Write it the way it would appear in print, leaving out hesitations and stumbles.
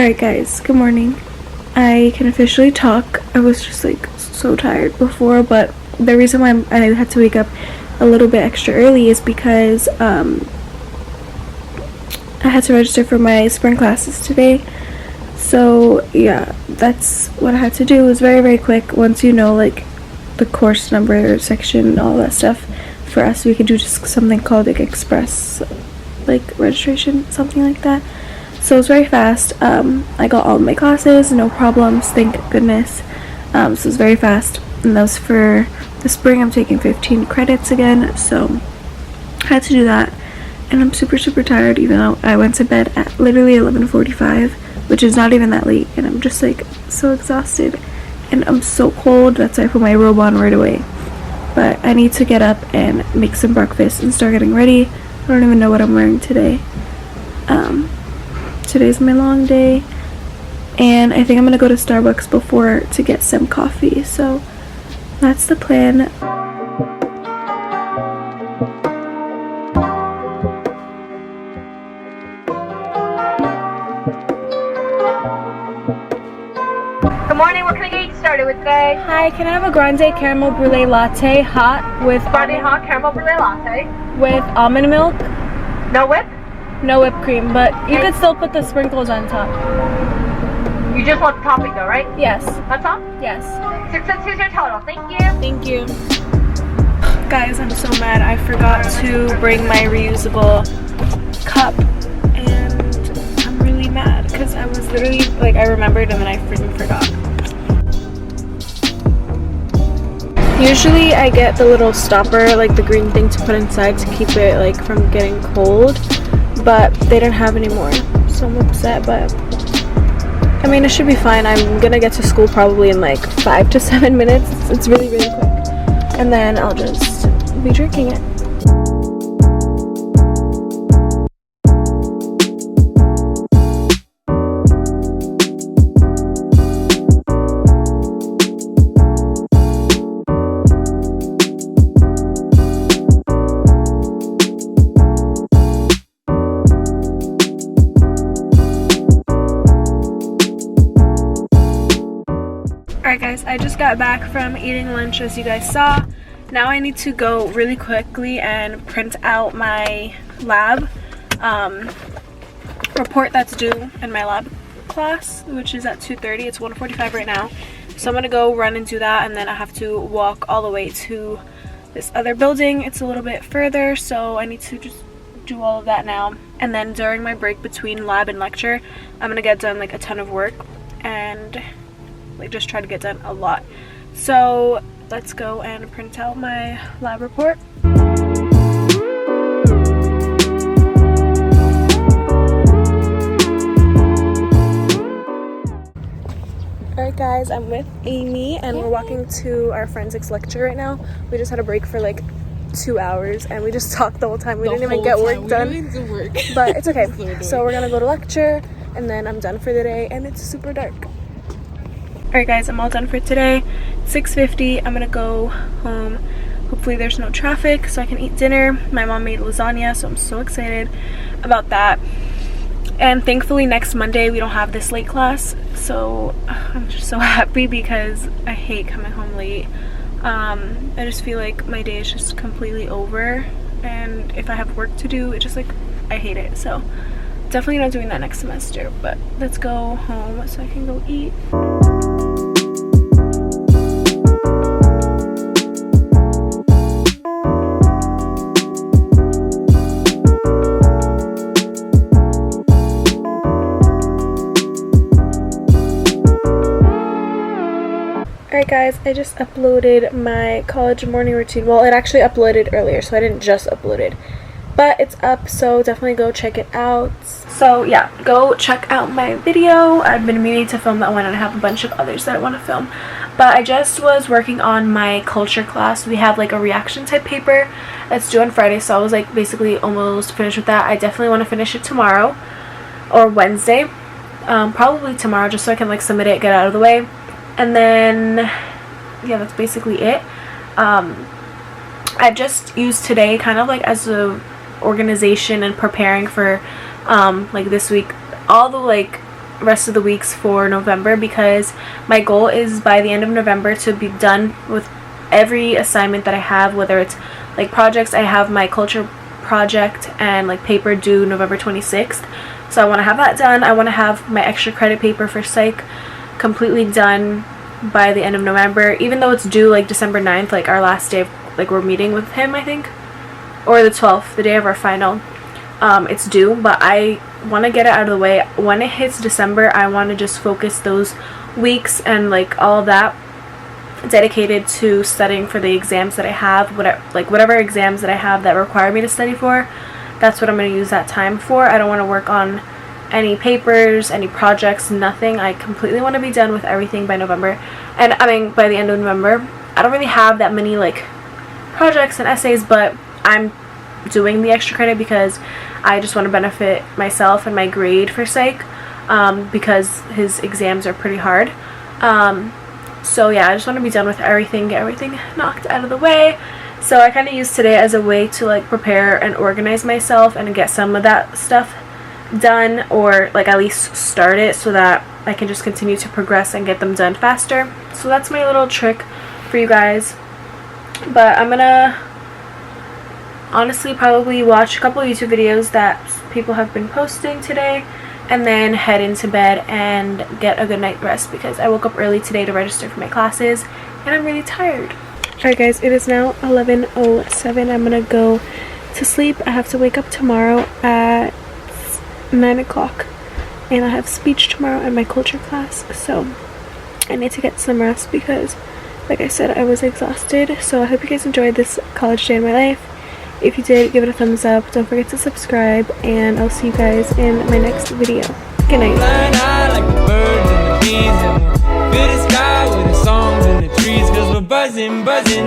Alright guys, good morning. I can officially talk. I was just like so tired before, but the reason why I had to wake up a little bit extra early is because I had to register for my spring classes today. So yeah, that's what I had to do. It was very quick. Once you know like the course number, section, all that stuff, for us we could do just something called like express like registration, something like that. So it was very fast. I got all of my classes, no problems, thank goodness. So it was very fast, and that was for the spring. I'm taking 15 credits again, so I had to do that, and I'm super tired, even though I went to bed at literally 11:45, which is not even that late, and I'm just like so exhausted, and I'm so cold. That's why I put my robe on right away. But I need to get up and make some breakfast and start getting ready. I don't even know what I'm wearing today. Today's my long day, and I think I'm gonna go to Starbucks before to get some coffee, so that's the plan. Good morning, what can I get you started with today? Hi, can I have a grande caramel brulee latte hot with Grande hot caramel brulee latte. with almond milk? No whip? No whipped cream, but you could still put the sprinkles on top. You just want the topping though, right? Yes. That's all? Yes. 6 cents is your total. Thank you. Thank you. Guys, I'm so mad. I forgot to bring my reusable cup, and I'm really mad because I was literally like, I remembered and then I freaking forgot. Usually I get the little stopper, like the green thing to put inside to keep it like from getting cold, but they didn't have any more, so I'm upset. But I mean, it should be fine. I'm gonna get to school probably in like 5 to 7 minutes. It's really quick, and then I'll just be drinking it. Alright guys, I just got back from eating lunch, as you guys saw. Now I need to go really quickly and print out my lab report that's due in my lab class, which is at 2:30. It's 1:45 right now. So I'm gonna go run and do that, and then I have to walk all the way to this other building. It's a little bit further, so I need to just do all of that now. And then during my break between lab and lecture, I'm gonna get done like a ton of work and like just try to get done a lot. So let's go and print out my lab report. Alright guys, I'm with Amy and we're walking to our forensics lecture right now. We just had a break for like 2 hours and we just talked the whole time. We didn't even get work done. But it's okay. So we're gonna go to lecture and then I'm done for the day, and it's super dark. Alright guys, I'm all done for today. 6:50, I'm gonna go home. Hopefully there's no traffic so I can eat dinner. My mom made lasagna, so I'm so excited about that. And thankfully next Monday we don't have this late class, so I'm just so happy because I hate coming home late. I just feel like my day is just completely over, and if I have work to do, it just like, I hate it. So definitely not doing that next semester, but let's go home so I can go eat. Alright guys, I just uploaded my college morning routine. Well, it actually uploaded earlier, so I didn't just upload it. But it's up, so definitely go check it out. So yeah, go check out my video. I've been meaning to film that one, and I have a bunch of others that I want to film. But I just was working on my culture class. We have like a reaction type paper that's due on Friday, so I was like basically almost finished with that. I definitely want to finish it tomorrow or Wednesday. Probably tomorrow, just so I can like submit it, get it out of the way. And then yeah, that's basically it. I just used today kind of like as a organization and preparing for like this week, all the like rest of the weeks for November, because my goal is by the end of November to be done with every assignment that I have, whether it's like projects. I have my culture project and like paper due November 26th, so I want to have that done. I want to have my extra credit paper for psych completely done by the end of November, even though it's due like December 9th, like our last day of, like we're meeting with him, I think, or the 12th, the day of our final. It's due, but I want to get it out of the way. When it hits December, I want to just focus those weeks and like all of that dedicated to studying for the exams that I have, whatever exams that I have that require me to study for. That's what I'm going to use that time for. I don't want to work on any papers, any projects, nothing. I completely want to be done with everything by November. And I mean by the end of November. I don't really have that many like projects and essays, but I'm doing the extra credit because I just want to benefit myself and my grade for psych, because his exams are pretty hard. So yeah, I just want to be done with everything, get everything knocked out of the way. So I kind of use today as a way to like prepare and organize myself and get some of that stuff done, or like at least start it, so that I can just continue to progress and get them done faster. So that's my little trick for you guys. But I'm gonna honestly probably watch a couple YouTube videos that people have been posting today, and then head into bed and get a good night rest, because I woke up early today to register for my classes and I'm really tired. Alright guys, it is now 11:07. I'm gonna go to sleep. I have to wake up tomorrow at 9 o'clock and I have speech tomorrow and my culture class, so I need to get some rest because like I said, I was exhausted. So I hope you guys enjoyed this college day in my life. If you did, give it a thumbs up. Don't forget to subscribe, and I'll see you guys in my next video. Good night. Flying high like the birds and the bees, and we'll fill the sky with the songs and the trees, 'cause we're buzzing, buzzing.